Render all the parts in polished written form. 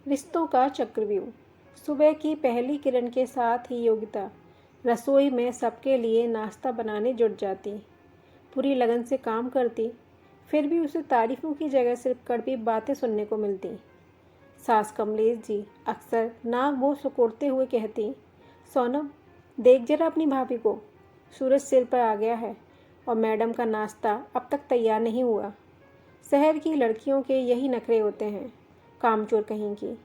रिश्तों का चक्रव्यूह। सुबह की पहली किरण के साथ ही योगिता रसोई में सबके लिए नाश्ता बनाने जुट जाती। पूरी लगन से काम करती, फिर भी उसे तारीफों की जगह सिर्फ कड़वी बातें सुनने को मिलती। सास कमलेश जी अक्सर नाक मुंह सिकोड़ते हुए कहती, सोनम, देख जरा अपनी भाभी को, सूरज सिर पर आ गया है और मैडम का नाश्ता अब तक तैयार नहीं हुआ। शहर की लड़कियों के यही नखरे होते हैं, कामचोर कहीं की।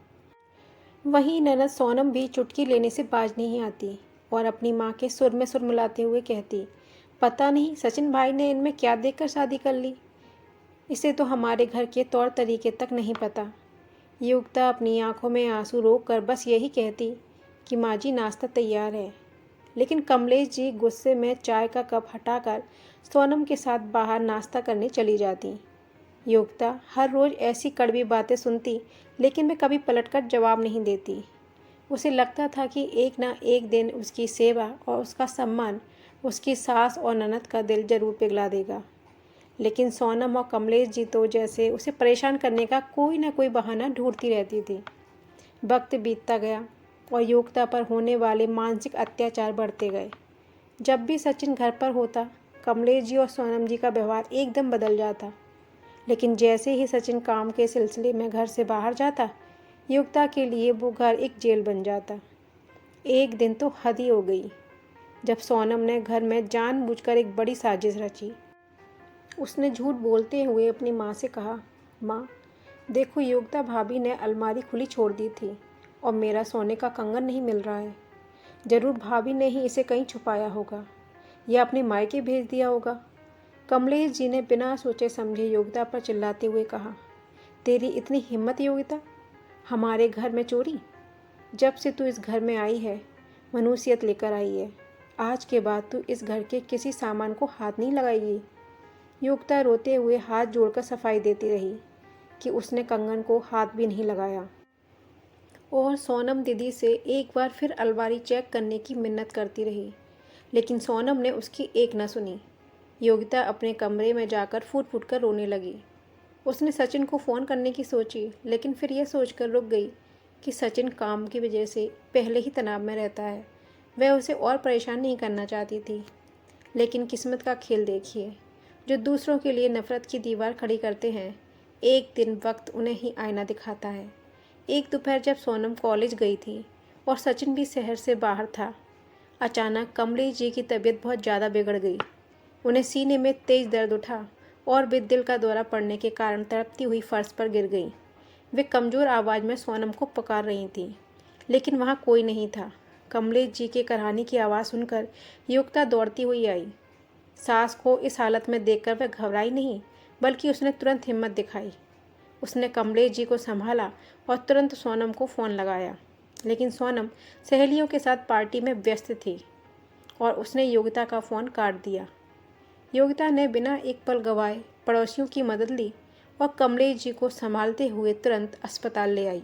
वहीं ननद सोनम भी चुटकी लेने से बाज नहीं आती और अपनी माँ के सुर में सुर मिलाते हुए कहती, पता नहीं सचिन भाई ने इनमें क्या देखकर शादी कर ली। इसे तो हमारे घर के तौर तरीके तक नहीं पता। युक्ता अपनी आंखों में आंसू रोक कर बस यही कहती कि माँ जी नाश्ता तैयार है। लेकिन कमलेश जी गुस्से में चाय का कप हटाकर सोनम के साथ बाहर नाश्ता करने चली जाती। योगिता हर रोज़ ऐसी कड़वी बातें सुनती, लेकिन वे कभी पलटकर जवाब नहीं देती। उसे लगता था कि एक ना एक दिन उसकी सेवा और उसका सम्मान उसकी सास और ननद का दिल जरूर पिघला देगा। लेकिन सोनम और कमलेश जी तो जैसे उसे परेशान करने का कोई ना कोई बहाना ढूंढती रहती थी। वक्त बीतता गया और योगिता पर होने वाले मानसिक अत्याचार बढ़ते गए। जब भी सचिन घर पर होता, कमलेश जी और सोनम जी का व्यवहार एकदम बदल जाता। लेकिन जैसे ही सचिन काम के सिलसिले में घर से बाहर जाता, युक्ता के लिए वो घर एक जेल बन जाता। एक दिन तो हद ही हो गई, जब सोनम ने घर में जानबूझकर एक बड़ी साजिश रची। उसने झूठ बोलते हुए अपनी माँ से कहा, माँ, देखो योगिता भाभी ने अलमारी खुली छोड़ दी थी और मेरा सोने का कंगन नहीं मिल रहा है। ज़रूर भाभी ने ही इसे कहीं छुपाया होगा या अपने मायके भेज दिया होगा। कमलेश जी ने बिना सोचे समझे योगिता पर चिल्लाते हुए कहा, तेरी इतनी हिम्मत योगिता, हमारे घर में चोरी? जब से तू इस घर में आई है, मनुष्यत लेकर आई है। आज के बाद तू इस घर के किसी सामान को हाथ नहीं लगाएगी। योगिता रोते हुए हाथ जोड़कर सफाई देती रही कि उसने कंगन को हाथ भी नहीं लगाया। और सोनम दीदी से एक बार फिर अलमारी चेक करने की मिन्नत करती रही, लेकिन सोनम ने उसकी एक न सुनी। योगिता अपने कमरे में जाकर फूट फूट कर रोने लगी। उसने सचिन को फ़ोन करने की सोची, लेकिन फिर यह सोचकर रुक गई कि सचिन काम की वजह से पहले ही तनाव में रहता है। वह उसे और परेशान नहीं करना चाहती थी। लेकिन किस्मत का खेल देखिए, जो दूसरों के लिए नफ़रत की दीवार खड़ी करते हैं, एक दिन वक्त उन्हें ही आईना दिखाता है। एक दोपहर जब सोनम कॉलेज गई थी और सचिन भी शहर से बाहर था, अचानक कमलेश जी की तबीयत बहुत ज़्यादा बिगड़ गई। उन्हें सीने में तेज दर्द उठा और वे दिल का दौरा पड़ने के कारण तड़पती हुई फर्श पर गिर गई। वे कमज़ोर आवाज़ में सोनम को पुकार रही थी, लेकिन वहाँ कोई नहीं था। कमलेश जी के कराहने की आवाज़ सुनकर युक्ता दौड़ती हुई आई। सास को इस हालत में देखकर वह घबराई नहीं, बल्कि उसने तुरंत हिम्मत दिखाई। उसने कमलेश जी को संभाला और तुरंत सोनम को फ़ोन लगाया। लेकिन सोनम सहेलियों के साथ पार्टी में व्यस्त थी और उसने योगिता का फ़ोन काट दिया। योगिता ने बिना एक पल गंवाए पड़ोसियों की मदद ली और कमलेश जी को संभालते हुए तुरंत अस्पताल ले आई।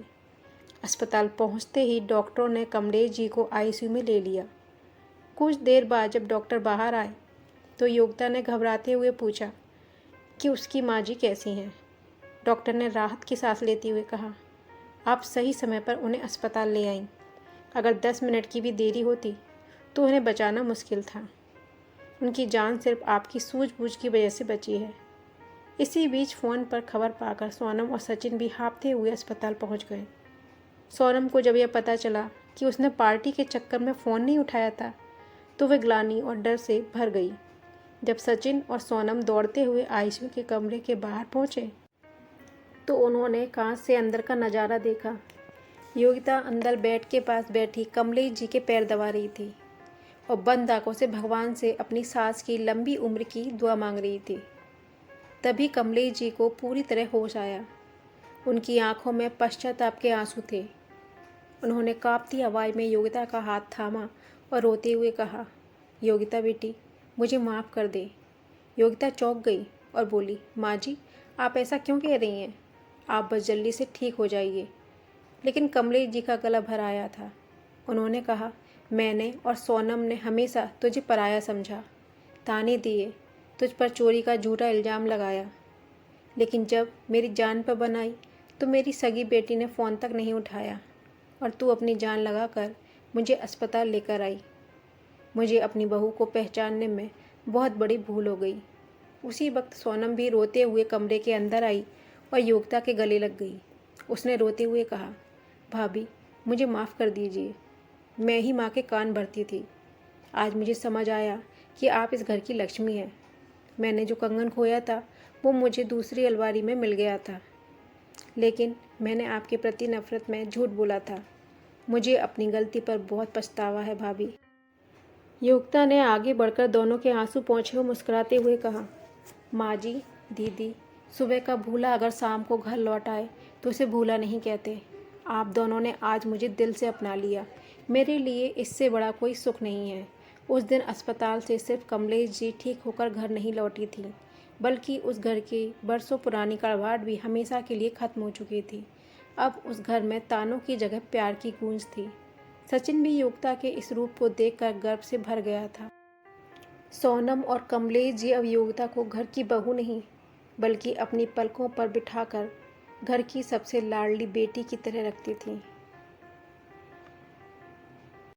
अस्पताल पहुंचते ही डॉक्टरों ने कमलेश जी को आईसीयू में ले लिया। कुछ देर बाद जब डॉक्टर बाहर आए तो योगिता ने घबराते हुए पूछा कि उसकी माँ जी कैसी हैं। डॉक्टर ने राहत की सांस लेते हुए कहा, आप सही समय पर उन्हें अस्पताल ले आईं। अगर 10 मिनट की भी देरी होती तो उन्हें बचाना मुश्किल था। उनकी जान सिर्फ आपकी सूझबूझ की वजह से बची है। इसी बीच फ़ोन पर खबर पाकर सोनम और सचिन भी हाँफते हुए अस्पताल पहुंच गए। सोनम को जब यह पता चला कि उसने पार्टी के चक्कर में फ़ोन नहीं उठाया था, तो वह ग्लानि और डर से भर गई। जब सचिन और सोनम दौड़ते हुए आईसीयू के कमरे के बाहर पहुंचे, तो उन्होंने कांच से अंदर का नज़ारा देखा। योगिता अंदर बेड के पास बैठी कमलेश जी के पैर दबा रही थी और बंद आंखों से भगवान से अपनी सास की लंबी उम्र की दुआ मांग रही थी। तभी कमलेश जी को पूरी तरह होश आया। उनकी आंखों में पश्चाताप के आंसू थे। उन्होंने कांपती आवाज़ में योगिता का हाथ थामा और रोते हुए कहा, योगिता बेटी, मुझे माफ़ कर दे। योगिता चौंक गई और बोली, माँ जी, आप ऐसा क्यों कह रही हैं? आप बस जल्दी से ठीक हो जाइए। लेकिन कमलेश जी का गला भर आया था। उन्होंने कहा, मैंने और सोनम ने हमेशा तुझे पराया समझा, ताने दिए, तुझ पर चोरी का झूठा इल्ज़ाम लगाया। लेकिन जब मेरी जान पर बन आई तो मेरी सगी बेटी ने फ़ोन तक नहीं उठाया और तू अपनी जान लगाकर मुझे अस्पताल लेकर आई। मुझे अपनी बहू को पहचानने में बहुत बड़ी भूल हो गई। उसी वक्त सोनम भी रोते हुए कमरे के अंदर आई और योगिता के गले लग गई। उसने रोते हुए कहा, भाभी मुझे माफ़ कर दीजिए, मैं ही माँ के कान भरती थी। आज मुझे समझ आया कि आप इस घर की लक्ष्मी हैं। मैंने जो कंगन खोया था वो मुझे दूसरी अलमारी में मिल गया था, लेकिन मैंने आपके प्रति नफ़रत में झूठ बोला था। मुझे अपनी गलती पर बहुत पछतावा है भाभी। योगिता ने आगे बढ़कर दोनों के आंसू पोंछे हुए मुस्कुराते हुए कहा, माँ जी, दीदी, सुबह का भूला अगर शाम को घर लौट आए तो उसे भूला नहीं कहते। आप दोनों ने आज मुझे दिल से अपना लिया। मेरे लिए इससे बड़ा कोई सुख नहीं है। उस दिन अस्पताल से सिर्फ कमलेश जी ठीक होकर घर नहीं लौटी थी, बल्कि उस घर की बरसों पुरानी कड़वाहट भी हमेशा के लिए ख़त्म हो चुकी थी। अब उस घर में तानों की जगह प्यार की गूंज थी। सचिन भी योगिता के इस रूप को देखकर गर्व से भर गया था। सोनम और कमलेश जी अब योगिता को घर की बहू नहीं, बल्कि अपनी पलकों पर बिठाकर घर की सबसे लाडली बेटी की तरह रखती थीं।